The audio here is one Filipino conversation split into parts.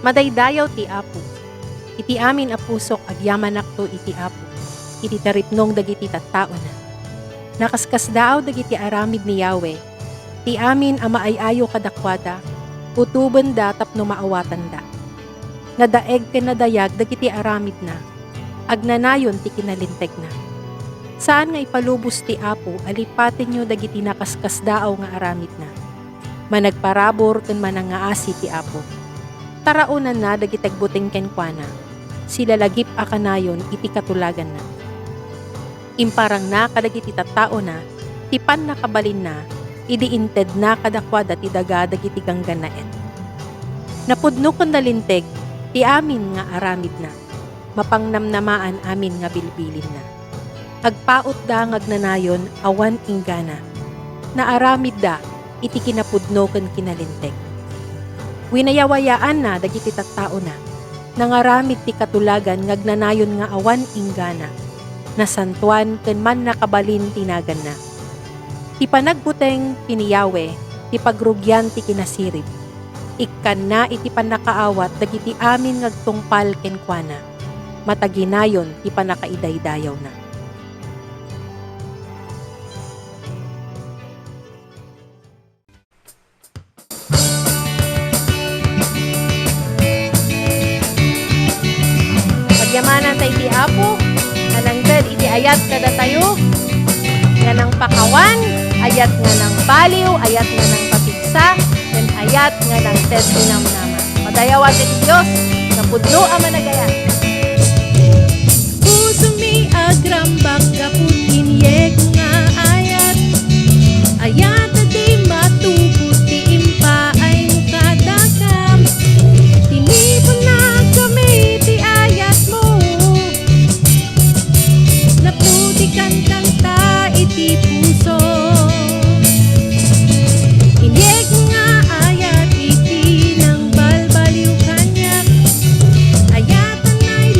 Madaydayaw ti Apo. Iti amin a pusok agyaman akto iti Apo. Iti taripnong dagiti tattao na. Nakaskas daaw dagiti aramid ni Yahweh. Ti amin a maayayo kadakwada. Utuban da tapno maawatan da. Nadaeg ken nadayag dagiti aramid na. Agnanayon ti kinalinteg na. Saan nga ipalubos ti Apo alipatin nyo dagiti nakaskas daaw nga aramid na. Managparabor ken manangaasi ti Apo. Taraunan na dagitag buting kenkwana, sila lagip akanayon iti katulagan na. Imparang na kadagiti tattao na, tipan na kabalin na, idiinted na kadakwada ti daga dagiti gangganaen. Napudno kon nalinteg, ti amin nga aramid na, mapangnamnamaan amin nga bilbilin na. Agpaot da ngagnanayon awan inggana, na aramid da iti kinapudno ken kinalinteg. Winayawayaan na dagiti tattao na, nangaramid ti katulagan ngagnanayon nga awan inggana, na santuan ken man nakabalin tinagan na. Ti panagbuteng piniyawe, ti pagrugyan ti kinasirib, ikkan na iti panakaawat dagiti amin ngagtungpal kenkwana, mataginayon ti panakaidaydayaw na. Yamanan ta iti Apo, nananggad iti ayat kada tayo, nga ng pakawan, ayat nga ng baliw, ayat nga ng papigsa, and ayat nga ng testinam naman. Madayawan iti Diyos, na pudno ang managayat. Puso mi agrambak kaput inyek nga ayat, ayat di matupot ti impa ay mukadakam, tinipon na kami ti ayat mo, naputikan kanta iti puso. Inyek nga ayat iti nang balbaliw kanyak, ayatan ay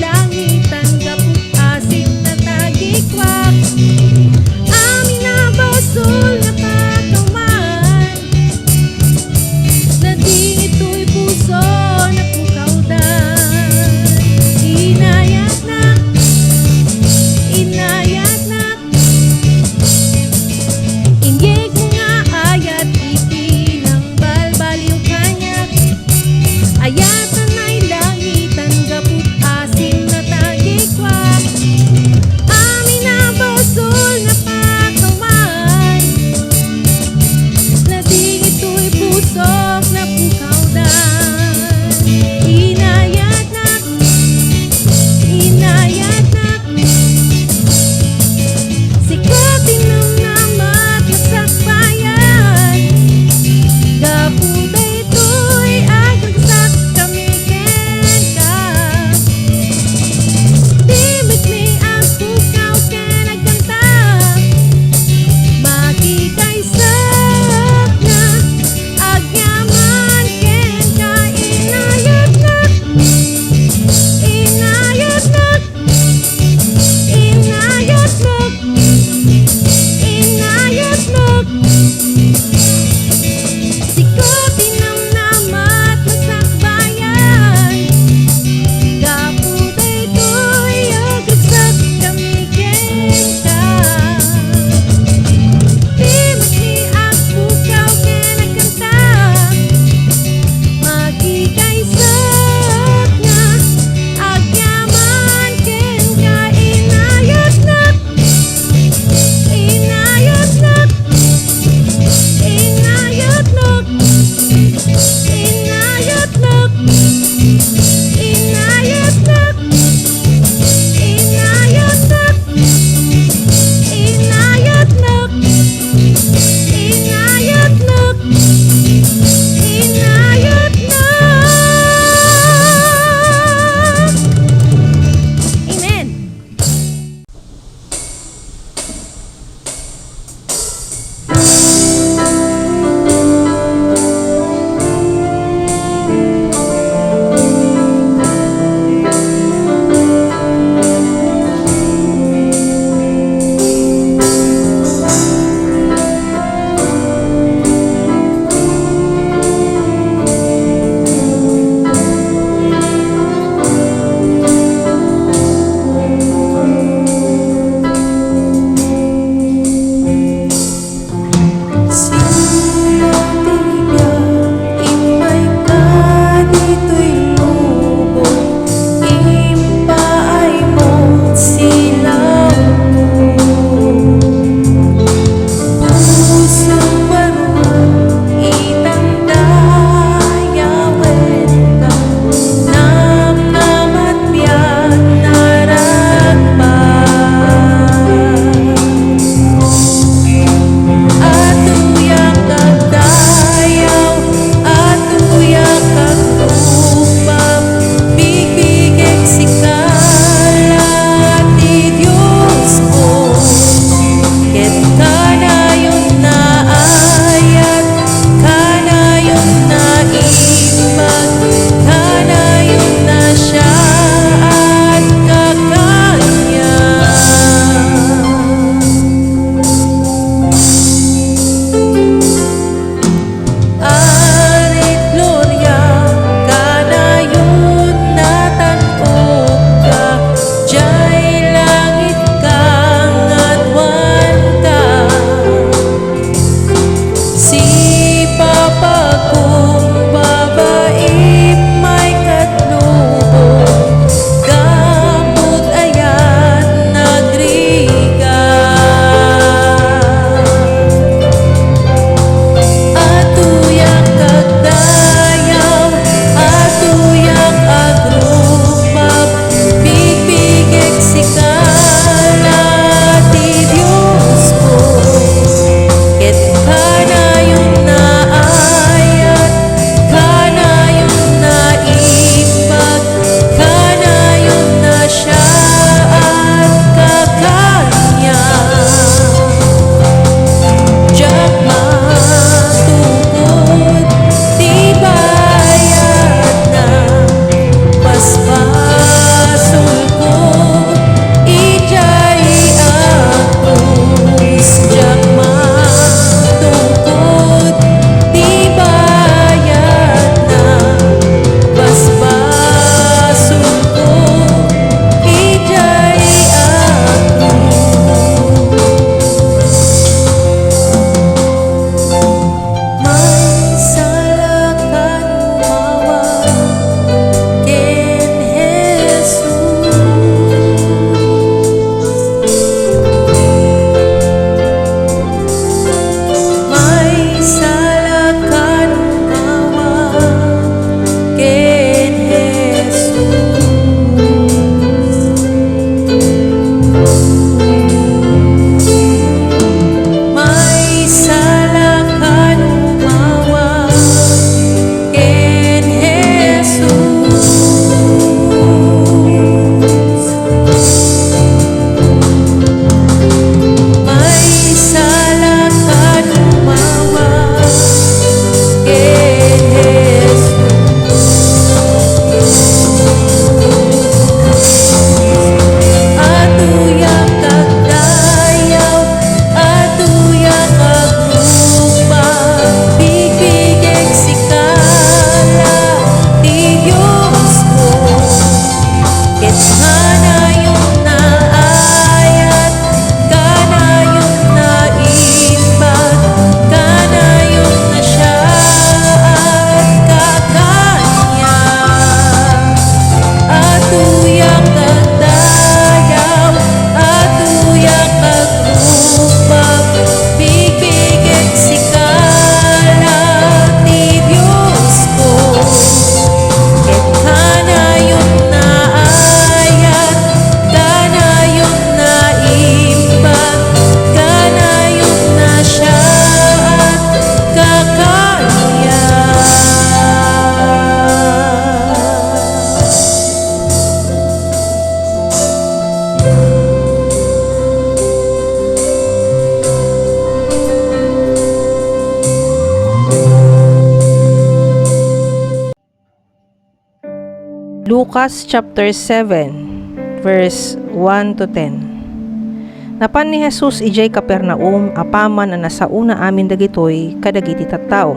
Lucas chapter 7 verse 1 to 10. Napan ni Jesus ijay Capernaum apaman na nasauna amin dagitoy kadagiti tattao.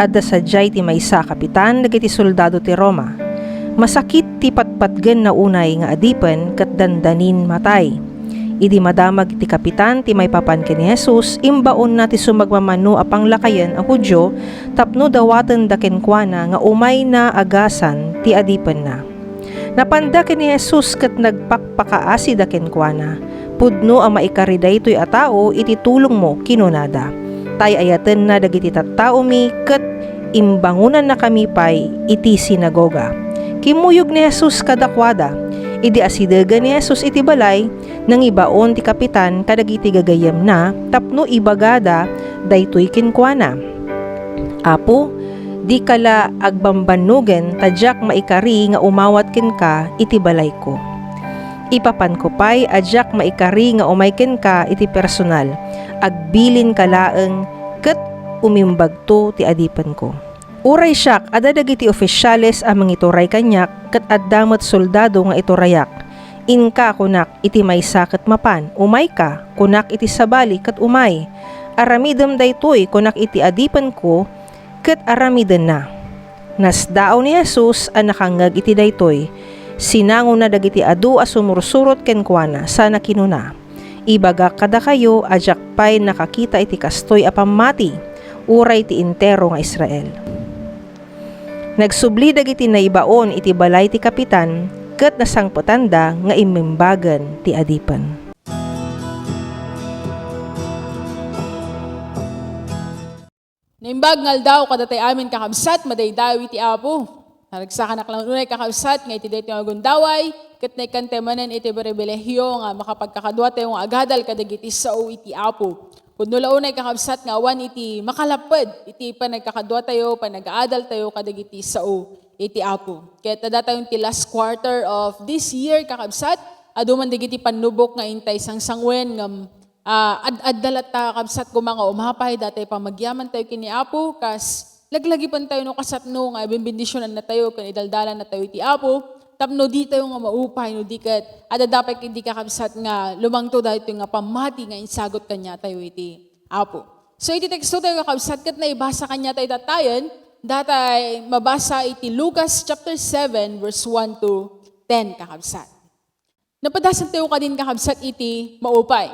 Adda sadyay ti maysa kapitan dagiti soldado ti Roma. Masakit ti patpatgen na unay nga adipen ket dandanin matay. Idi madamag ti kapitan ti may papan ken ni Jesus imbaon na ti sumagmamano apang lakayen a Hudyo tapno dawaten da kenkwana nga umay na agasan ti adipen na. Napanda ken ni Jesus ket nagpakpakaasi da kenkwana. Pudno ang maikari daytoy a tao iti tulong mo kinunada. Tay ayaten na dagiti tattao mi ket imbangunan na kami pay iti sinagoga. Kimuyog ni Jesus kadakwada. Idi asidaga ni Jesus iti balay nang ibaon ti kapitan kadagiti gagayem na tapno ibagada daytoy kenkwana. Apo, di kala agbambanugen tadyak maikari nga umawat ken ka iti balay ko. Ipapan ko pay adyak maikari nga umay ken ka iti personal. Agbilin kalaeng ket umimbagto ti adipen ko. Uray siyak, ada dagiti opisyales a mangituray kanyak, ket addamet soldado nga iturayak. Inka kunak iti maysa ket mapan, umay ka, kunak iti sabali ket umay. Aramidem daytoy kunak iti adipen ko, ket aramiden na. Nasdaaw ni Jesus a nakangag iti daytoy. Sinango na dagiti adu a sumursurot kenkwana, sana kinuna. Ibagak kada kayo, adyak pay nakakita iti kastoy a pamati, uray ti entero nga Israel. Nagsubli dagiti naibaon iti balay ti kapitan ket nasangputanda nga imimbagan ti adipen. Naimbag ngal daw kadatay amin kakabsat madaydawi ti Apo. Naragsakan aklang unay kakabsat nga iti daytoy nga gundaway ket naikantemanen iti pribilehiyo nga makapagkakadwa tayo nga agadal kadagiti sao iti Apo. Kuno launay kakabsat nga awan iti makalapad iti panagkakadwa tayo, panag-aadal tayo kadagiti sao iti Apo. Kaya tada tayo ti last quarter of this year kakabsat, aduman digiti panubok nga intay sang sangwen nga ad-addalat ta kakabsat ko mga umapay datay pamagyaman tayo kini Apo kas laglagi pan tayo no kasatno nga bimbindisyonan na tayo kan idaldalan na tayo iti Apo. Tapno di tayo nga maupay, no di kat, dapat hindi kakabsat nga lumangto dahil ito nga pamati nga insagot kanya tayo iti Apo. So iti teksto tayo kakabsat kat na ibasa kanya tayo datayan, datay mabasa iti Lucas chapter 7 verse 1 to 10 kakabsat. Napadasan tayo ka din kakabsat iti maupay.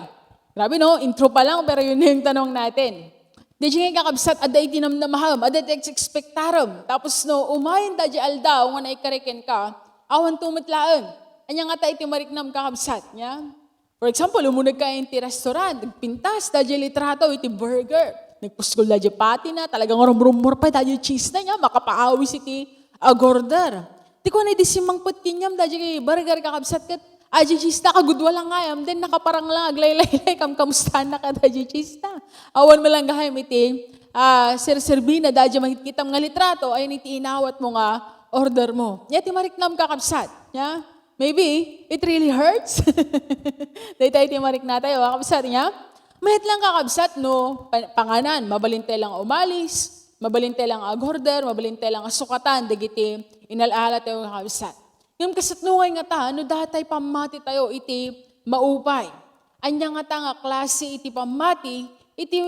Grabe no, intro pa lang pero yun yung tanong natin. Di nga kakabsat, ada iti namnamaham, ada iti expectaram. Tapos no, umayin da di aldaw nga naikariken ka, awan tumatlaan. Anya nga tayo iti mariknam kakabsat niya. For example, umunag ka iti restaurant, nagpintas, dadya litrato, iti burger. Nagpuskol dadya pati na, talagang rumrumor pa, dadya cheese na niya, makapaawis iti agorder. Di ko na disimang putkinyam, dadya burger kakabsat kat, adya cheese na, kagudwa lang ngayam, then nakaparang lang, aglaylay, kamustahan na ka, dadya cheese na. Awan mo lang gahayam iti, sir-servina, dadya makikitam nga litrato, ayun iti inawat mo nga, order mo. Yati mariknam kakabsat. Yeah? Maybe, it really hurts. Dahil tayo timarik na tayo, kakabsat niya. Mahit lang kakabsat, no? Panganan, mabalintay lang umalis, mabalintay lang agorder, mabalintay lang asukatan, dagiti, inalala tayo kakabsat. Yung kasatnungay nga ta, no datay pamati tayo, iti maupay. Anya nga ta nga klase iti pamati, iti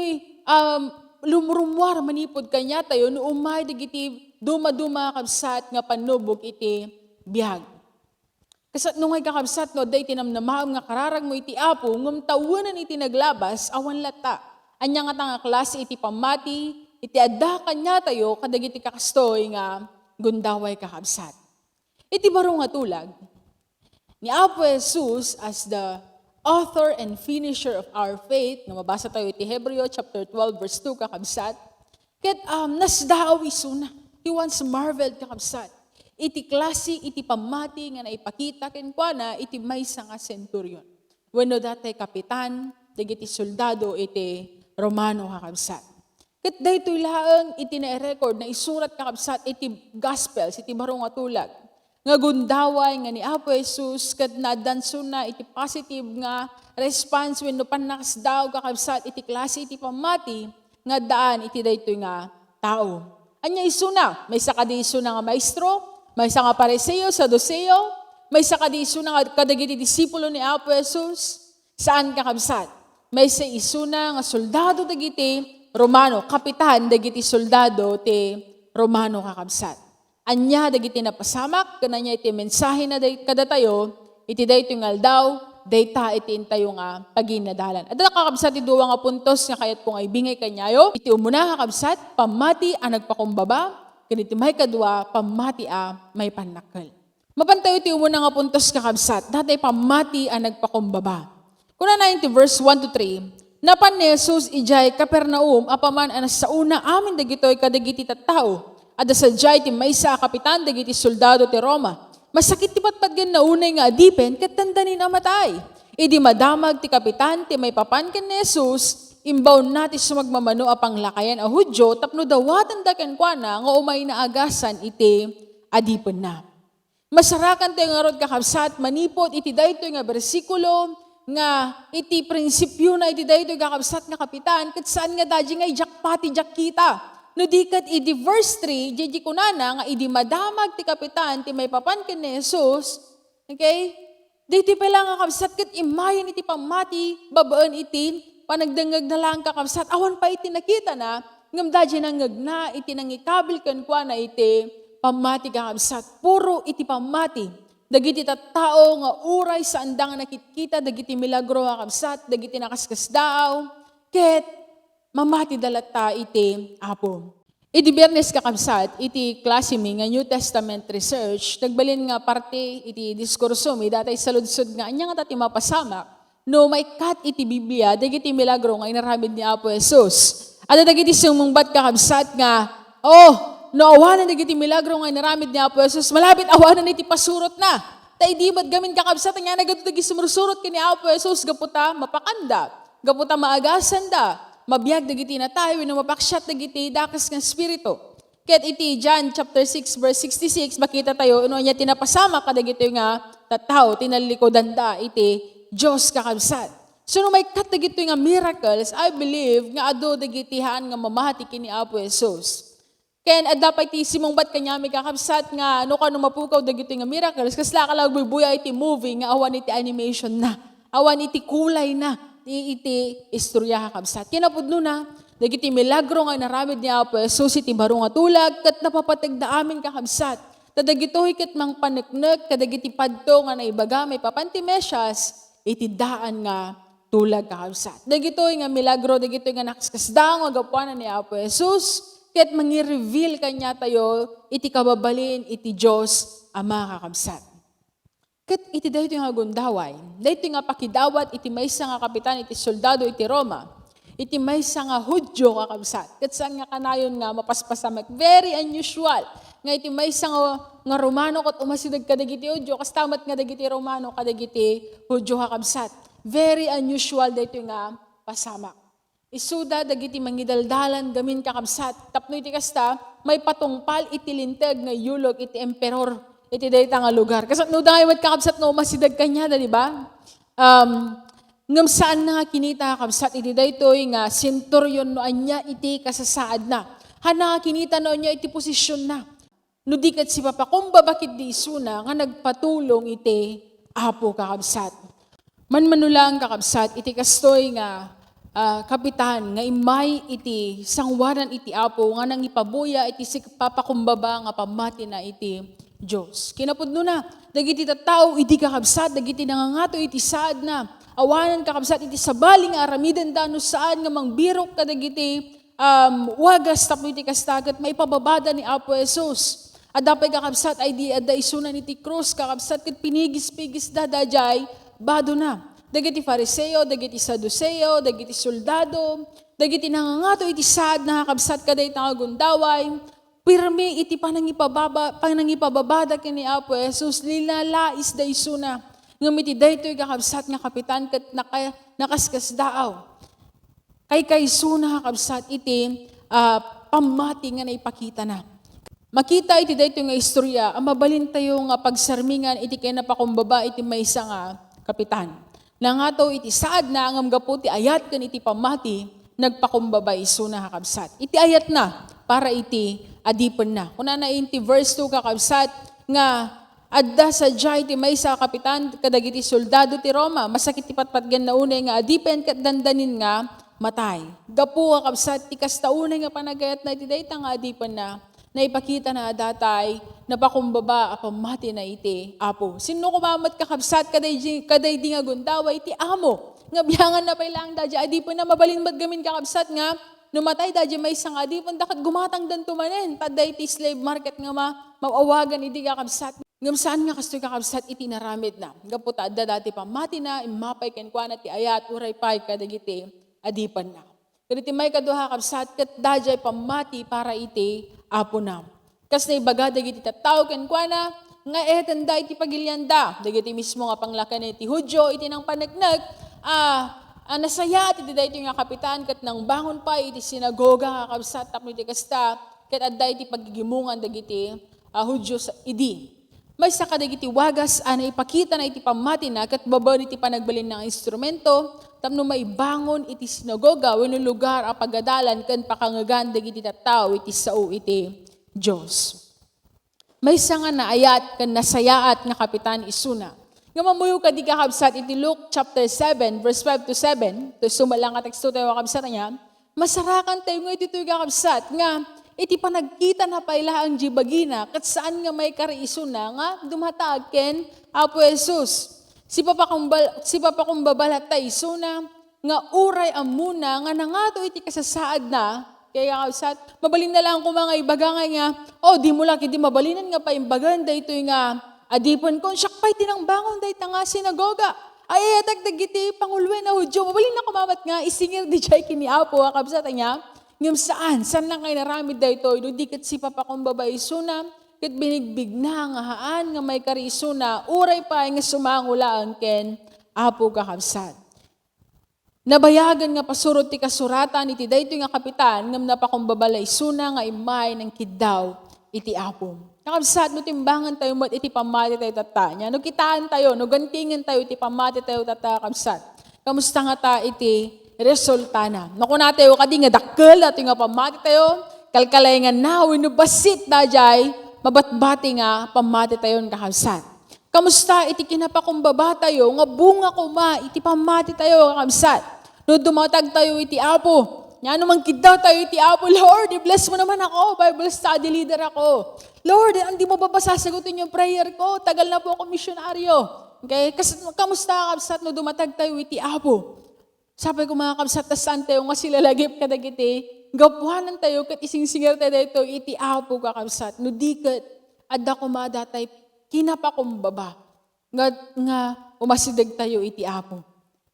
lumrumwar manipod kanya tayo, no umay dagiti duma-duma kabsat nga panubog iti biyag. Kasat nung ay kakabsat no, day tinamnamaham nga kararag mo iti Apo, ngum tawunan iti naglabas, awan lata. Anya nga nga klase iti pamati, iti adda kanya tayo, kadagiti kakastoy nga gundaway kakabsat. Iti baro nga tulag, ni Apo Jesus as the author and finisher of our faith, nga mabasa tayo iti Hebreo chapter 12 verse 2 kakabsat, ket nasdaaw isuna. He once marveled kakabsat. Iti klase, iti pamati nga naipakita kenkwana iti maysa nga centurion. Wenno datay kapitan, dagiti soldado iti Romano kakabsat. Ket daytoy laeng iti na-record na isurat kakabsat iti Gospels, iti baro nga tulag. Nga gundaway nga ni Apo Jesus ket nadanson na iti positive nga response wenno panakasdaw kakabsat iti klase iti pamati nga daan iti daytoy nga tao. Anya isuna, may sakadi isuna nga maestro, May sa nga pariseo, Saduceo, may sa kadisuna nga kadagiti disipulo ni Apo Jesus, saan kakabsat? May sa isuna nga soldado dagiti Romano, kapitan dagiti soldado ti Romano kakabsat. Anya dagiti napasamak, kananya iti mensahe na kada tayo, iti dayto nga aldaw, dayta iti intayo nga paginadalan. At nakakabsat iti duwa nga puntos nga kayat kung ay bingay kanyayo, iti umuna kakabsat, pamati ang nagpakumbaba, kaniti may kadwa, pamati may panakal. Mapantayo iti umuna nga puntos kakabsat, datay pamati ang nagpakumbaba. Kuna na iti verse 1 to 3, napan ni Jesus ijay Capernaum, apaman anas sa una amin dagitoy kadagiti tattao, at sa jay ti maysa kapitan dagiti soldado ti Roma. Masakit ti patpatgan na unay nga adipen ket tandanin amatay. Idi madamag ti kapitan ti may papan ken ni Jesus, imbaw nati sumagmamano apang lakayan a Hudyo tapno dawatan da ken kuana nga umay na agasan iti adipen na. Masarakan tayo nga rod kakabsat manipot iti daytoy nga bersikulo nga iti prinsipyo na iti daytoy kakabsat nga kapitan ket saan nga dadji nga ijakpati jak kita. No dikat idi verse 3, di kunana nga idi madamag ti kapitan ti may papan ken ni Jesus. Okay? Diti pa lang nga kabsat ket imayan iti pamati babaan iti panagdangag na lang kakabsat awan pa iti nakita na ngam dadji nangag na iti nangikabil ken kuana iti pamati kakabsat. Puro iti pamati. Dagiti tattao nga uray sa andang nakikita dagiti milagro kakabsat, dagiti nakaskas daw. Ket mamati dalata iti Apo. Iti Biyernes kakabsat, iti klase mi nga New Testament research, nagbalin nga parte iti diskurso mi, datay saludsod nga, anya nga tati mapasamak, no may kat iti Biblia, dagiti milagro nga inaramid ni Apo Jesus. At dagiti sumungbat kakabsat nga, no awanan dagiti milagro nga inaramid ni Apo Jesus, malapit awanan iti pasurot na. Tay di ba't gamin kakabsat, nga nagadudagi sumursurot kini Apo Jesus, gaputa mapakanda, gaputa maagasan da, mabiyag dagiti na tayo, no mapaksyat dagiti dakas ng Espiritu. Ket iti John chapter 6 verse 66, makita tayo, ano niya tinapasama kadagito nga tattao, tinalikodan da iti Diyos kakabsat. So no may kat dagito nga miracles, I believe nga ado dagitihan nga mamahati kini Apo Jesus. Ken adda pa iti simungbat kanya may kakabsat nga ano kanu mapukaw dagito nga miracles, kasla kalag bubuya iti movie nga awan iti animation na, awan iti kulay na. Iti istorya kakabsat. Kinapudno na, dagiti milagro nga naramid ni Apo Jesus iti baro nga tulag, kat napapatag na amin kakabsat. Tadagitoy kat mang paneknek, kadagiti padto nga naibaga, may papanti mesyas, iti daan nga tulag kakabsat. Dagitoy nga milagro, dagitoy nga nakaskasdang, agapuanan ni Apo Jesus, kat mangi-reveal kanya tayo, iti kababalin, iti Diyos, Ama kakabsat. Ket iti dayto nga gundaway, dayto nga pakidawat iti maysa nga kapitan iti soldado iti Roma, iti maysa nga Hudyo kakabsat. Ket saan nga kanayon nga mapaspasamak, very unusual. Nga iti maysa nga Romano ket umasidag kadagiti Hudyo, kas tamat nga dagiti Romano kadagiti Hudyo kakabsat. Very unusual dayto nga pasamak. Isuda dagiti mangidaldalan gamin kakabsat. Tapno iti kasta may patungpal iti linteg nga yulog iti emperor iti dayta nga lugar. Kasi no dangay mat kakabsat no masidag kanya da, di ba? Ngam saan na nga kinita kakabsat iti daytoy nga senturyon no anya iti kasasaad na. Hana kinita no anya iti posisyon na. No dikat si Papa kung babakit di isuna nga nagpatulong iti Apo kakabsat. Manmanulang kakabsat iti kastoy nga kapitan nga imay iti sangwaran iti Apo nga nang ipabuya iti si papakumbaba nga pamati na iti Diyos. Kinapudno na, dagiti tattao iti kakabsat, dagiti nangangato iti saad na, awanan kakabsat iti sabali nga aramidan da no saan nga mangbirok kadagiti wagas tapno iti kastagat maipababada ni Apo Jesus. Adapay kakabsat ay di adda isunan iti krus kakabsat ket pinigis-pigis da dajay bado na. Dagiti fariseo, dagiti saduceo, dagiti soldado, dagiti nangangato iti saad na kakabsat kaday nga gundaway. Pirmi iti panangipababada kini Apo Jesus, lilalais da isuna. Ngam iti daytoy kakabsat nga kapitan ket nakaskas daaw. Kay isuna kakabsat iti pamati nga naipakita na. Makita iti daytoy nga istorya, ang mabalin tayo nga pagsarmingan iti kay napakumbaba iti maysa nga kapitan. Nangato iti saad na ang amgaputi ayat ken iti pamati nagpakumbaba isuna kakabsat. Iti ayat na para iti adipen na. Kuna na iti verse 2 kakabsat, nga adda sa jay ti may sa kapitan kadagiti soldado ti Roma, masakit ti patpatgan na unay nga adipen kat dandanin nga matay. Gapu nga kabsat ti kastaunay nga panagayat na iti dayta nga adipen na naipakita na datay napakumbaba apamati na iti apo. Sino kumamat kakabsat kaday di nga gundaway iti amo. Nga biyangan na pailang dadya adipen na mabalin gamin kakabsat nga numatay dadya may isang adipen dakat gumatang dan tumanen. Taday ti slave market nga mawawagan iti kakabsat. Ngam saan nga kastoy kakabsat iti naramid na. Gaputa adda dati pamati na imapay kenkwana ti ayat uray pay kadagiti adipan na. Kaditi may kaduha kakabsat ket dadya pamati para iti apo na. Kas na ibaga dagiti tattao kenkwana nga etenda iti pagilyanda. Dagiti mismo nga panglakan iti Hudyo iti nang panagnag nasaya iti dayto nga kapitan ket nang bangon pa iti sinagoga kakabsat tapno iti kasta ket adda iti pagigimungan dagiti Hudyo sa idi. May sa kadagiti wagas ana ipakita na iti pamati na ket babaw iti panagbalin ng instrumento tapno maibangon iti sinagoga wenno lugar a pagadalan ken pakangagan dagiti tattao iti sao iti Dios. May sa nga naayat ken nasayaat nga kapitan isuna. Nga mamuyo ka di kakabsat iti Luke chapter 7 verse 5 to 7 to sumalang ka teksto tayo kakabsat niya. Masarakan tayo nga iti kakabsat nga iti panagkita na paila ang jibagina kat saan nga may kariiso na nga dumatag ken Apo Jesus. Si papa kong babalat tayo iso na nga uray amuna nga nangato iti kasasaad na kaya kakabsat mabalin na lang kung mga ibagangay nga di mo lang iti mabalinan nga pa imbagan dayto nga adipon kon siyak pa'y tinangbangon dayta nga sinagoga. Ay dagiti pangulwen na Hudyo mabalin na kumamat nga isingir di jay kini Apo kakabsat niya. Ngam saan lang kayo naramid dayto, di kat si papa kong babae suna, kat binigbig na nga haan nga may kariso na, uray pa nga sumangulaan ken Apo kakabsat. Nabayagan nga pasurot ti kasuratan iti dayto nga kapitan, ngam napakumbabalay suna nga imay ng kiddaw iti Apo. Kakabsat, no timbangan tayo mat iti pamati tayo tatanya, no kitaan tayo, no gantingan tayo iti pamati tayo kakabsat. Kamusta nga ta iti resulta na. Naku na tayo kadi nga dakkel ato nga pamati tayo, kalkalay nga nawin no basit na jay, mabatbati nga pamati tayo kakabsat. Kamusta iti kinapakumbaba tayo, nga bunga kuma iti pamati tayo kakabsat. No dumatag tayo iti Apo, nga naman kita tayo iti Apo, Lord, i-bless mo naman ako, Bible study leader ako. Lord, hindi mo ba sasagutin yung prayer ko? Tagal na po ako misyonaryo. Okay? Kamusta kakabsat no dumatag tayo iti Apo? Sabi ko mga kabsat, saan tayo nga sila lagip kadagiti, gapuhanan tayo kat isingsingar tayo dito, iti Apo kakabsat, no di kat, adda kumada tayo, kinapakumbaba, nga umasidag tayo iti Apo.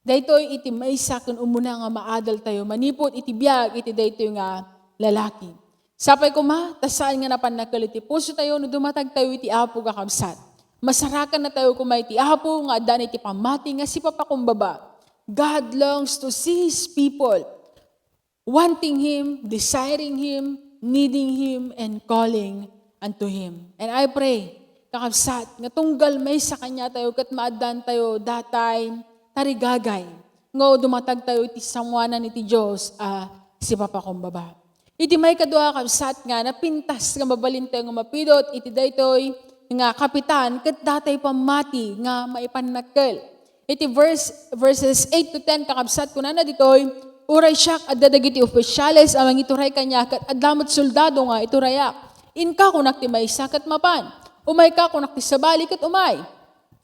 Dito iti maysa kun umuna nga maadal tayo, manipot iti biyag, iti dito nga lalaki. Sapay ko tasaan nga napanakal iti puso tayo, no dumatag tayo iti Apo kakabsat. Masarakan na tayo kumay iti Apo, nga adda iti pamati, nga si papakumbaba. God longs to see His people wanting Him, desiring Him, needing Him, and calling unto Him. And I pray, kakabsat, nga tunggal may sa Kanya tayo, kat maadan tayo datay, tarigagay, nga dumatag tayo iti samwanan iti Diyos, si Papa kong baba. Iti may kadua kabsat nga, napintas nga mabalin tayo nga mapidot, iti daytoy nga kapitan, kat datay pamati nga maipanakkel. Iti verses 8 to 10 kakabsat ko na ditoy, uray siyak at dadagiti opisyales amang ituray kanya kat adlamot soldado nga iturayak. Inka kunak ti maysa kat mapan. Umay ka kunak ti sabali kat umay.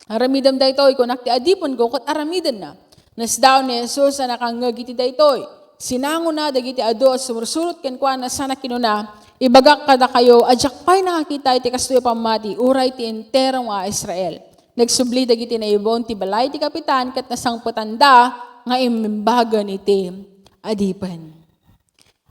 Aramidam daytoy kunak ti adipon ko kat aramidan na. Nasdaw ni Jesus na nakangag iti daytoy. Sinango na dagiti ado at sumursurot ken kuan na sana kinuna. Ibagak kada kayo adyak pay nakakita iti kastoy pamati uray ti entero nga Israel. Nagsubli dagiti na ibon ti balay ti kapitan kat nasang patanda nga imimbagan iti adipan.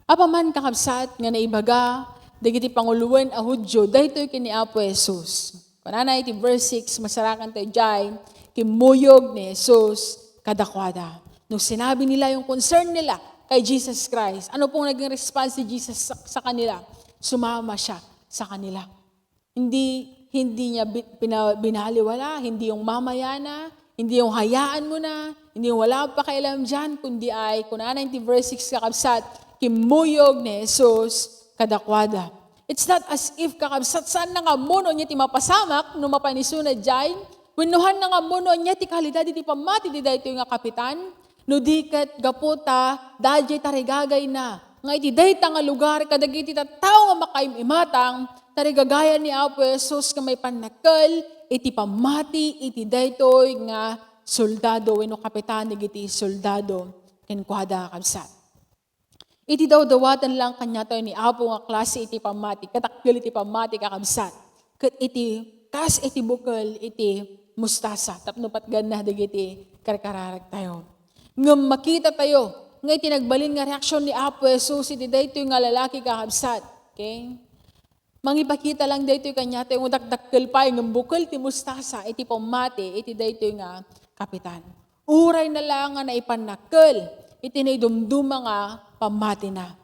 Apaman kakabsat nga naibaga dagiti panguluwen a Hudyo daytoy kini Apo Jesus. Panana iti verse 6 masarakan tayo jay kimuyog ni Jesus kadakwada. Nung sinabi nila yung concern nila kay Jesus Christ, ano pong naging response ni Jesus sa kanila? Sumama siya sa kanila. Hindi niya binaliwala, hindi yung mamaya na, hindi yung hayaan mo na, hindi yung wala pa kailam dyan, kundi ay, kung 90 verse 6 kakabsat, kimuyog ni Jesus kadakwada. It's not as if kakabsat saan na nga muno niya ti mapasamak, no mapanisunad dyan, winuhan na nga muno niya ti kalidad iti pamati di dayto nga kapitan, no diket gaputa, dadjay tarigagay na. Nga iti dayta nga lugar, kadagiti tao nga makaimatang, tarigagayan ni Apo Jesus nga may panakal, iti pamati, iti daytoy nga soldado, wenno kapitan, iti soldado, kenkwada kabsat. Iti daw dawatan lang kanya tayo ni Apo nga klase iti pamati, katakil iti pamati kakabsat. Kat iti, kas iti bukal iti mustasa, tapno patgan na digiti karkararag tayo. Ngam makita tayo, nga iti nagbalin nga reaksyon ni Apo Jesus, iti dayto nga lalaki kakabsat. Okay? Mangipakita lang dayto kanya tayo, dakdakkel pa yung bukal iti mustasa, iti pamati, iti dayto nga kapitan. Uray na lang nga naipanakkel, iti naidumduma nga pamati na.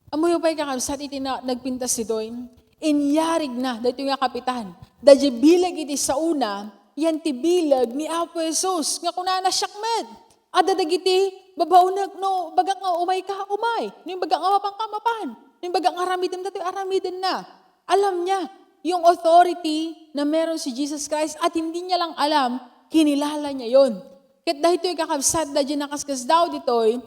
Amoy pa'y kakabsat iti na nagpintas si Doyn, inyarig na, dito nga kapitan, dadya bilag iti sa una, yan ti bilag ni Apo Jesus, nga kunana syakmed, adadag iti, babaunag no, bagang nga umay ka, umay, yung bagang nga mapangkamapan, yung bagang aramidin dati, aramidin na. Alam niya, yung authority na meron si Jesus Christ, at hindi niya lang alam, kinilala niya yon. Kat dahil ito'y kakabsat, dadya nakaskas daw dito'y,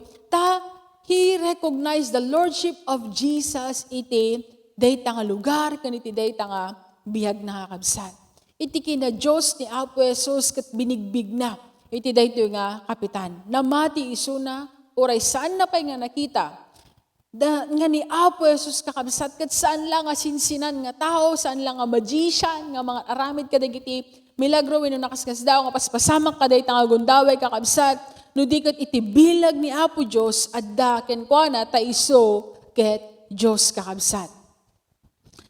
he recognized the lordship of Jesus iti dayta nga lugar kaniti dayta nga bihag na kakabsat. Iti kina Diyos ni Apo Jesus kat binigbig na iti dayto nga kapitan. Namati isuna oray saan na pa'y nga nakita nga ni Apo Jesus kakabsat kat saan lang nga sinsinan nga tao, saan lang nga magician, nga mga aramid kadagiti milagro wenno nakaskas daw nga paspasamak kadayta nga gundaway kakabsat. No dikat iti bilag ni Apo Diyos adda kenkwana taiso ket Diyos kakabsat.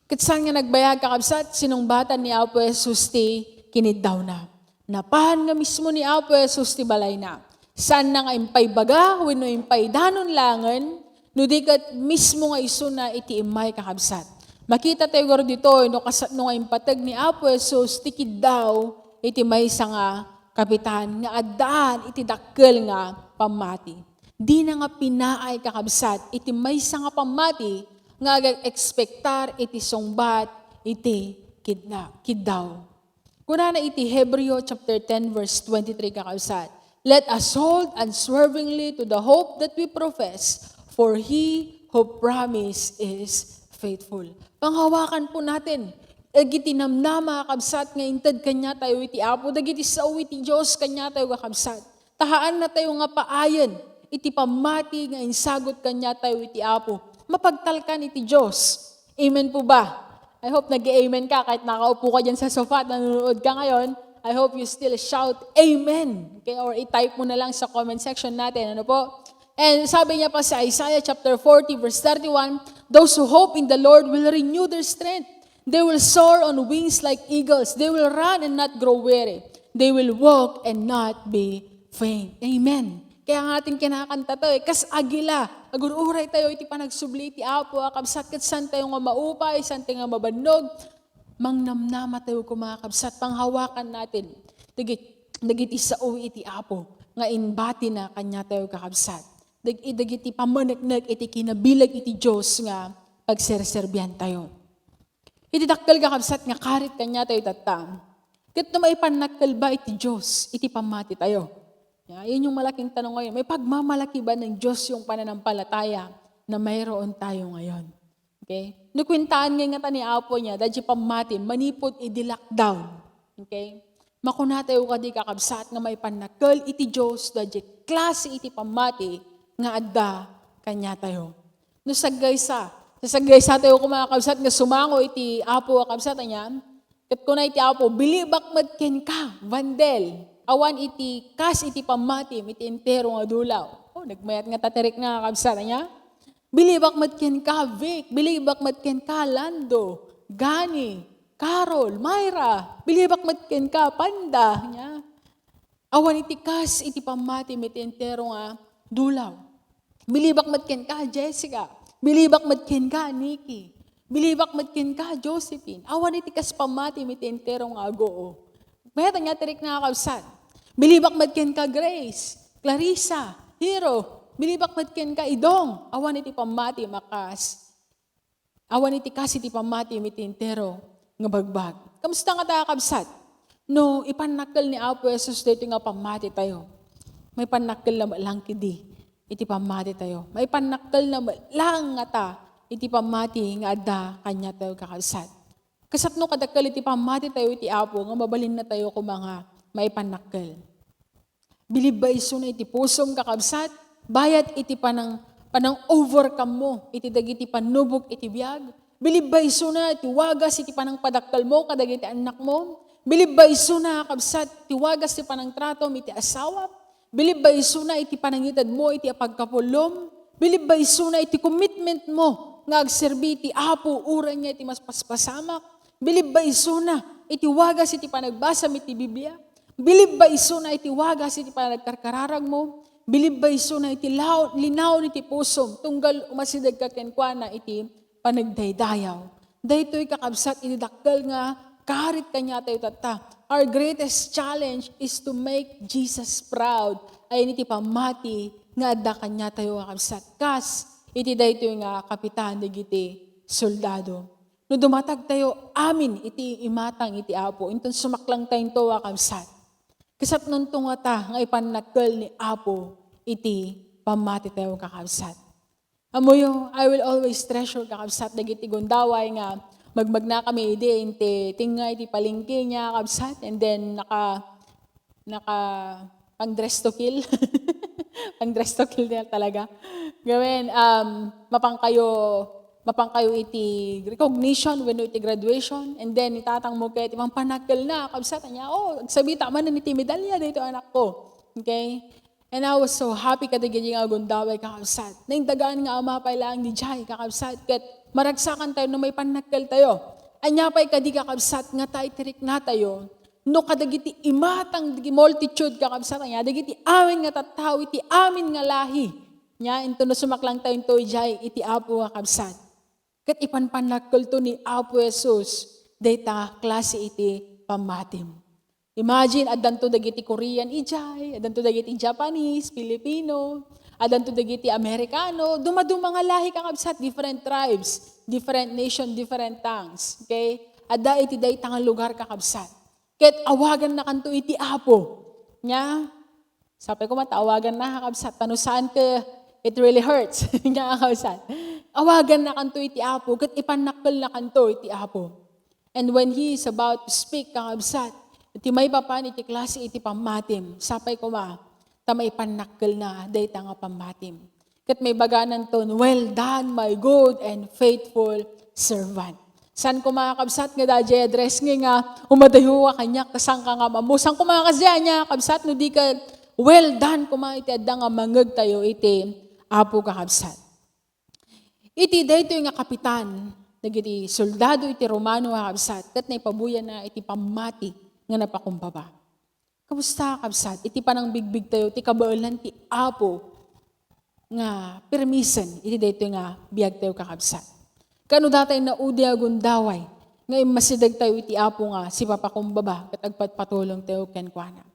Ket saan nga nagbayag kakabsat sinungbatan ni Apo Jesus ti kiniddaw na. Napahan nga mismo ni Apo Jesus ti balay na. Saan na nga impay baga wenno impay danon langen no dikat mismo nga iso na iti imay kakabsat. Makita tayo garo dito no nga impatag ni Apo Jesus ti kiddaw iti maysa nga kapitan nga addaan iti dakkel nga pamati. Di na nga pinaay kakabsat iti maysa nga pamati nga agag-ekspektar iti sungbat iti kiddaw. Kuna na iti Hebreo chapter 10 verse 23 kakabsat. Let us hold unswervingly to the hope that we profess, for he who promised is faithful. Panghawakan po natin dagiti namnama kakabsat nga intad kanya tayo iti Apo, dagiti sao iti Diyos kanya tayo kakabsat. Tahaan na tayo nga paayan, iti pamati nga insagot kanya tayo iti Apo. Mapagtalkan iti Diyos. Amen po ba? I hope nag-amen ka kahit nakaupo ka dyan sa sofa at nanonood ka ngayon. I hope you still shout Amen. Okay, or i-type mo na lang sa comment section natin. Ano po? And sabi niya pa sa Isaiah chapter 40 verse 31, those who hope in the Lord will renew their strength. They will soar on wings like eagles. They will run and not grow weary. They will walk and not be faint. Amen. Kaya nga ating kinakanta to kas agila. Agururay tayo iti panagsubli iti Apo. Kabsat kat san tayo nga maupay, san tayo nga mabanog. Mangnamnama tayo kumakabsat. Panghawakan natin. Dagiti sao iti Apo. Nga inbati na kanya tayo kakabsat. Dagiti pamanagnag iti kinabilag iti Diyos nga pagserserbihan tayo. Iti dakkel kakabsat nga karit kanya tayo tatang. Kat na may panakkel ba iti Diyos, iti pamati tayo. Yun yung malaking tanong ngayon. May pagmamalaki ba ng Diyos yung pananampalataya na mayroon tayo ngayon? Okay? Nukwintaan nga ta ni Apo niya, dahil pamati, manipod iti lockdown. Okay? Makuna tayo kadi kakabsat nga may panakkel iti Diyos, dahil klase iti pamati nga adda kanya tayo. No saggaysa tayo kumakabsat nga sumango iti Apo kakabsat niya. Kat kuna iti Apo, bilibak madken ka, vandel. Awan iti kas iti pamati, iti entero nga dulaw. Oh, nagmayat nga tatirik nga kakabsat niya. Bilibak madken ka, Vic. Bilibak madken ka, Lando. Gani, Carol, Myra. Bilibak madken ka, Panda. Niya. Awan iti kas iti pamati, iti entero nga dulaw. Bilibak madken ka, Jessica. Bilibak madken ka, Nikki. Bilibak madken ka, Josephine. Awan iti kas pamati, iti entero nga agoo. Mayat nga tirik nga kakabsat. Bilibak madken ka, Grace. Clarissa. Hero. Bilibak madken ka, Idong. Awan iti pamati, makas. Awan iti kasi ti pamati iti entero nga bagbag. Kamusta nga tayo kabsat? No, ipanakal ni Apo Jesus dito nga pamati tayo. May panakal na lang kidi, iti pamati tayo. May panakal na lang nga ta, iti pamati nga ada kanya tayo kakabsat. Kasat no kadakal iti pamati tayo iti Apo, nga mabalin na tayo kung mga may panakal. Bilib ba iso na iti pusom kakabsat, bayat iti panang overcome mo, iti dagiti panubok iti biyag. Bilib ba iso na iti wagas iti panang padakal mo, kadagiti anak mo. Bilib ba iso na kabsat, iti wagas iti panang tratom iti asawa. Bilib ba iso na iti panangitad mo, iti apagkapulom. Bilib ba iso na iti commitment mo, nga agserbi iti Apo, uran niya iti mas paspasamak. Bilib ba iso na iti wagas iti panagbasam iti Biblia. Bilib ba iso na iti wagas iti panagkarkararag mo? Bilib ba iso na iti linaw iti pusom, tunggal umasidag ka kenkwana iti panagdaydayaw. Daytoy kakabsat iti dakkel nga karit kanya tayo tata. Our greatest challenge is to make Jesus proud. Ay iti pamati nga adda kanya tayo kakabsat. Kas iti daytoy nga kapitan digiti soldado. No dumatag tayo, amin iti imatang iti Apo. Inton sumaklang tayo to kakabsat. Kasat nun tungata nga ipanakal ni Apo iti pamati tayo kakabsat. Amoyo, I will always treasure kakabsat dagiti gundaway nga magmagna kami iti tingay iti palengke niya kakabsat, and then naka pang dress to kill. Pang dress to kill niya talaga. Gawin, mapang kayo iti recognition when iti graduation, and then itatang mo kayo iti panakal na kabsat niya, agsabita man na iti medalya dito anak ko. Okay? And I was so happy kadagiti nga gundaway kakabsat. Naindagaan nga amapay lang ni Jai kakabsat, ket maragsakan tayo na may panakal tayo. Anya pa'y kadi kakabsat nga tayo tirik na tayo, no kadagiti imatang digi multitude kakabsat niya, dagiti amin nga tattao, iti amin nga lahi. Nya, into no sumaklang tayo ito Jai, iti Apo kakabsat. Kat ipanpanakal to ni Apo Jesus, data klase iti pamatim. Imagine, adan to dagiti Korean ijay, adan to dagiti Japanese, Filipino, adan to dagiti Amerikano, dumaduma nga lahi kakabsat, different tribes, different nation, different tongues. Okay? Ada iti day tangang lugar kakabsat. Ket awagan na kanto iti Apo. Nya, sabi ko matawagan na kakabsat, tanusaan ka, it really hurts. Nya kakabsat. Awagan na kanto iti Apo, ket ipanakal na kanto iti Apo. And when he is about to speak kakabsat, iti may papan iti klase iti pamatim. Sapay ko tamay panakkel na dayta nga pamatim. Ket may baganan ton, well done my good and faithful servant. San ko makakabsat nga dadya address nga umadayo ka kanya kasang ka nga mamusang ko makakasya niya kabsat no di ka well done kuma iti adda nga mangeg tayo iti Apo kakabsat. Iti dayto nga kapitan dagiti soldado iti Romano kakabsat ket naipabuyan na iti pamati nga napakumbaba. Kamusta kabsat? Iti panang bigbig tayo, iti kabaulan ti Apo nga permisen, iti dito nga biyag tayo kakabsat. Kano datay na udi agundaway, nga masidag tayo iti Apo nga si papakumbaba, kat agpatpatulong tayo kenkwana.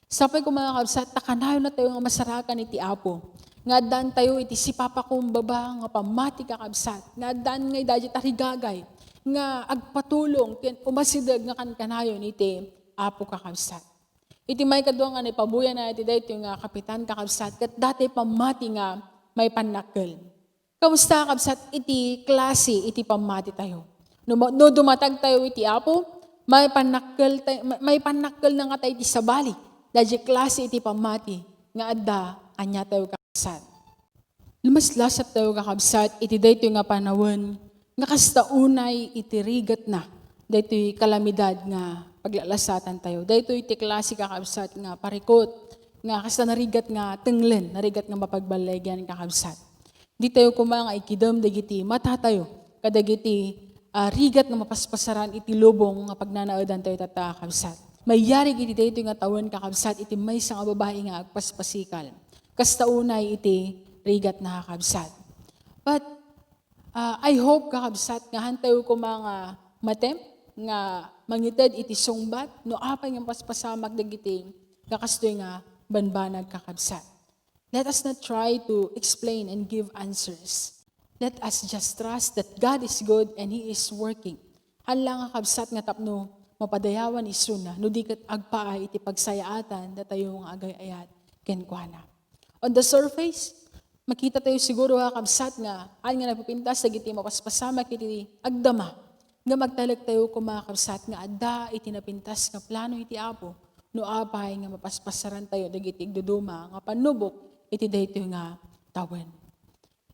Sapay ko mga kabsat, takanayo na tayo nga masarakan iti Apo. Nga daan tayo iti si papakumbaba, nga pamati kakabsat. Nga daan nga idadya tarigagay, nga agpatulong, umasidag nga kankanayon iti Apo kakabsat. Iti may kadwa nga nipabuyan na iti dayto nga kapitan kakabsat, kat dati pamati nga may panakkel. Kamusta kakabsat iti klase iti pamati tayo. No dumatag tayo iti Apo, may panakkel na nga tayo iti sabali. Dadi klase iti pamati nga adda anya tayo kakabsat. Lumaslasat tayo kakabsat iti dayto nga panawon nga kasta unay iti rigat na. Daytoy kalamidad nga paglalasatan tayo. Daytoy iti klase kakabsat nga parikot, nga kasta narigat nga tenglen, narigat nga mapagbalegyan kakabsat. Di tayo kumanga ikidam dagiti mata tayo, kadagiti rigat nga mapaspasaran iti lubong nga pagnanaadan tayo tata kakabsat. May yari iti daytoy nga tawon kakabsat iti maysa nga babae nga agpaspasikal. Kasta unay iti rigat na kakabsat. But I hope kakabsat nga hantayo ko mga matem nga mangited iti sungbat no apay nga paspasamak dagiti kakastoy nga banbanag kakabsat. Let us not try to explain and give answers. Let us just trust that God is good and He is working. Hanlang nga kabsat nga tapno, mapadayawan iso na, no di kat agpaay iti pagsayaatan, datayo nga agay-ayat, kenkwana. On the surface, makita tayo siguro nga kabsat nga, an nga napipintas, nagiti mapaspasama, kiti agdama, nga magtalag tayo kumakabsat nga adda, iti napintas nga plano iti apo, no apay nga mapaspasaran tayo, dagiti igduduma, nga panubok, iti dayto nga tawen.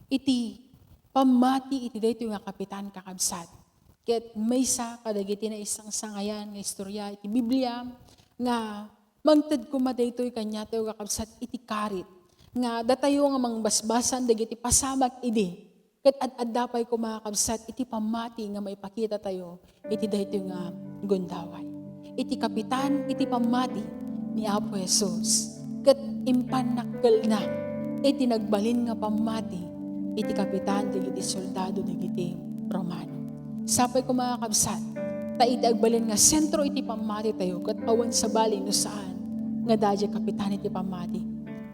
Iti pamati iti dayto nga kapitan kakabsat. Ket maysa kadagiti na isang sangayan nga istorya iti Biblia nga mangted kuma daytoy kanya tayo kakabsat iti karit nga datayo nga mangbasbasan dagiti pasamak idi. Ket ad-addapay kumakabsat iti pamati nga maipakita tayo iti daytoy nga gundaway. Iti kapitan iti pamati ni Apo Jesus. Ket impanakkel na iti nagbalin nga pamati iti kapitan, digiti soldado, digiti Romano. Sapay ko mga kabsat, ta iti agbalin nga sentro iti pamati tayo, kat awan sa bali no saan, nga dadya kapitan iti pamati,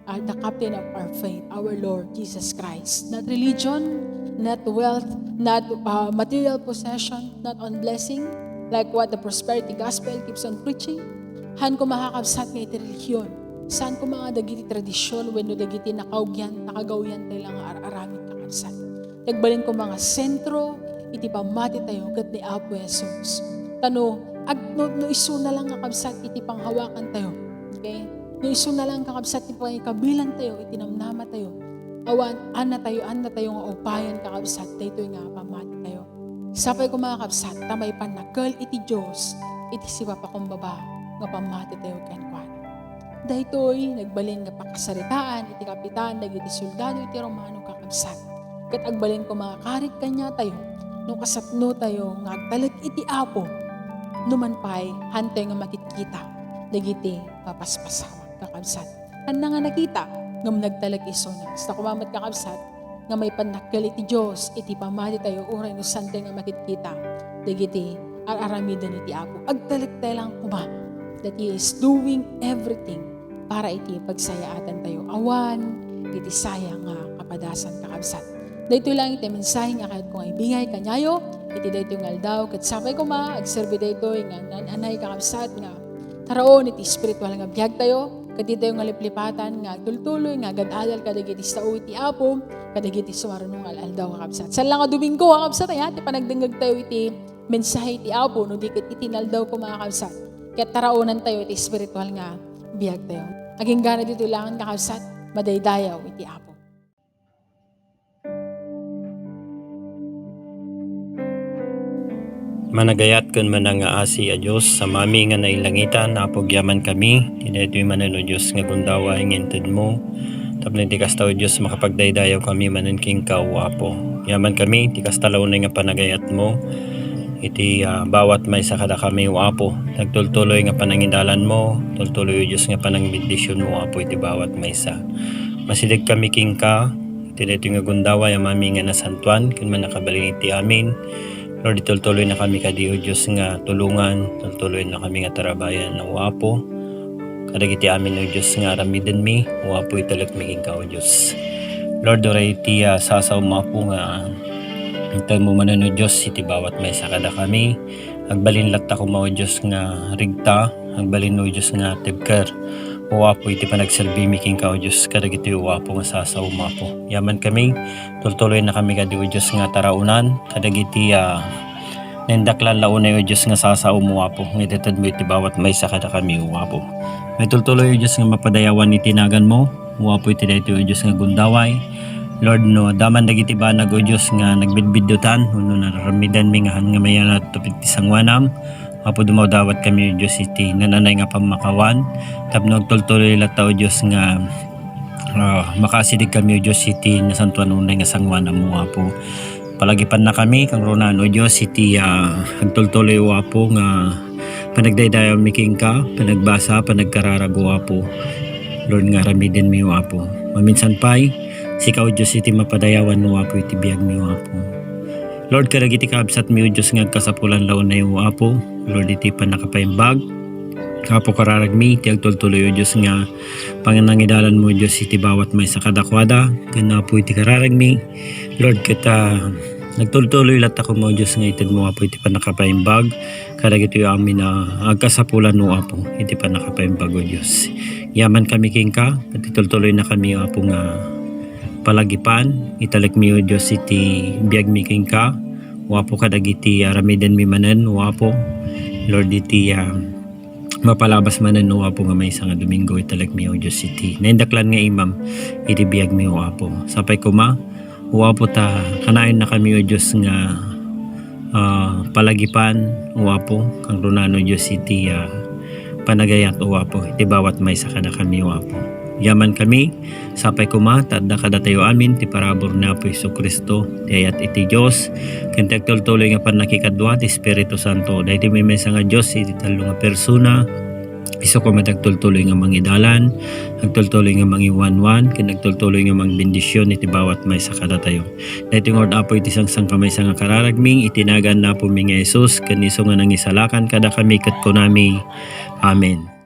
the captain of our faith, our Lord Jesus Christ. Not religion, not wealth, not material possession, not on blessing, like what the prosperity gospel keeps on preaching. Han ko makakabsat nga iti religion, saan ko mga dagiti tradisyon, when no dagiti nakagawyan tayo lang araramid kakabsat. Nagbalin ko mga sentro, iti pamati tayo, kat ni Apo Jesus. Tano, no iso na lang kakabsat, iti panghawakan tayo. Okay? No iso na lang kakabsat, iti pangikabilan tayo, iti namnama tayo. Awan, ana tayo nga upayan kakabsat, dito nga pamati tayo. Sapay ko mga kabsat, tamay panakal iti Diyos, iti si papakumbaba, nga pamati tayo kenkwan. Daytoy nagbalin nga pakasaritaan iti kapitan dagiti soldado iti Romano kakabsat. Ket agbalin ko mga karit kanya tayo no kasapno tayo nga agtalag iti Apo numanpay hantay nga makikita dagiti papaspasama kakabsat. Anna nga nakita ngam nagtalag iso na sa kumamat kakabsat nga may panakkel iti Dios iti pamati tayo uray no santay nga makikita dagiti aramidan iti Apo. Agtalag tayo lang kuma that He is doing everything para iti pagsayaatan tayo. Awan, iti sayang nga kapadasan kakabsat. Dito lang iti mensahe nga kahit kung ibingay kanyayo, iti dito nga aldaw, kat sabay ko agserbi dito nga nananay kakabsat nga taraon iti spiritual nga biyag tayo, kat ito yung liplipatan nga tultuloy nga gadadal kadagiti sao iti Apo, kadagiti suwaranong aldaw kakabsat. Sa lang nga Domingo kakabsat ay iti panagdengag tayo iti mensahe iti Apo, no di kat itinaldaw ko mga kakabsat. Kaya taraunan tayo iti spiritual nga biyag tayo. Aging gana dito lang kakabsat, madaydayaw iti Apo. Managayat kun manang nga asi a Diyos sa mami nga nailangitan napogyaman kami tinaytoy manano Diyos nga gundaway nginted mo tapno ti kastaw Diyos makapagdaydayaw kami manen king Apo yaman kami ti kastalaw na nga panagayat mo iti bawat may sakada kami Apo nagtultuloy nga panangindalan mo tultuloy Diyos nga panangbendisyon mo Apo iti bawat maysa masidig kami king tinaytoy nga gundaway a mami nga nasantuan kun man nakabalin iti amin Lord, tultuloy na kami kadi o Diyos nga tulungan, tultuloy na kami nga tarabayan ng Apo. Kadagiti amin o Diyos nga ramiden mi, o Apo italak mi ka o Diyos. Lord, oray iti sasaw mo Apo nga intay mo manan o Diyos, iti bawat may sakada kami. Agbalin latta ko mo o Diyos nga rigta, agbalin o Diyos nga tibker. O Apo iti panagsalbi mi king ka o Diyos, kadagiti o Apo nga sasaw mo Apo. Yaman kami, tultuloy na kami kadi o Diyos nga taraunan, kadagiti nendaklan launay o Diyos nga sasaw mo Apo, ngititad mo iti bawat may sakada kami o Apo. May tultuloy o Diyos nga mapadayawan iti nagan mo, o Apo iti dayto o Diyos nga gundaway. Lord, no, daman dagiti banag o Diyos nga nagbidbidutan, no naramidan mi nga mayanat tupit ti sangwanam, Apo dumaw dawat kami o Diyos iti nananay nga pamakawan, tapno agtultuloy lata o Diyos nga makasidig kami o Diyos iti nasantuan unay nga sangwanam mo Apo. Palagipan na kami kang ronan o Diyos iti agtultuloy o Apo nga panagdaydayaw miking ka, panagbasa, panagkararago Apo. Lord nga ramiden mi o Apo. Maminsan pa'y sikaw Diyos iti mapadayawan mo Apo iti biyag mi o Apo. Lord kadagiti kaabsat mi o Diyos nga kasapulan laon na o Apo. Lord iti panakapaimbag Apo kararagmi, iti agtultuloy o Diyos nga panganangidalan mo Diyos iti bawat may sa kadakwada. Gana po iti kararagmi. Lord, kita nagtultuloy lahat ako mo Diyos nga itid mo Apo iti panakapaimbag. Kadag ito yung amin na agkasapulan mo Apo iti panakapaimbag o Diyos. Yaman kami king ka, patitultuloy na kami Apo nga palagipan. Italik mi o Diyos iti biyag mi king ka. Wapo kadag iti aramiden mi manen, wapo. Lord, iti mapalabas manen o Apo nga may isang Domingo italag mi o Diyos iti. Naindaklan nga imam, iti biyag mi o Apo. Sapay kuma, o Apo ta, kanayon na kami o Diyos nga palagipan o Apo. Kang runano Diyos iti panagayat o Apo. Iti bawat may sa kada kami o Apo. Yaman kami, sapay kuma, tadda kada tayo amin, ti parabor na po Isu Kristo, ti ayat iti Diyos, kintag tultuloy nga panakikadwa, ti Espiritu Santo, dahil ti may mesa nga Diyos, iti talo nga persona, iso ko matagtultuloy nga mangidalan, agtultuloy nga mangiwanwan, kinagtultuloy nga mangbendisyon, iti bawat may sa kada tayo. Dahil ti ngord apo iti sang kamay sa nga kararagming, itinagan na po mi nga Jesus, kaniso nga nangisalakan kada kami kat kunami. Amen.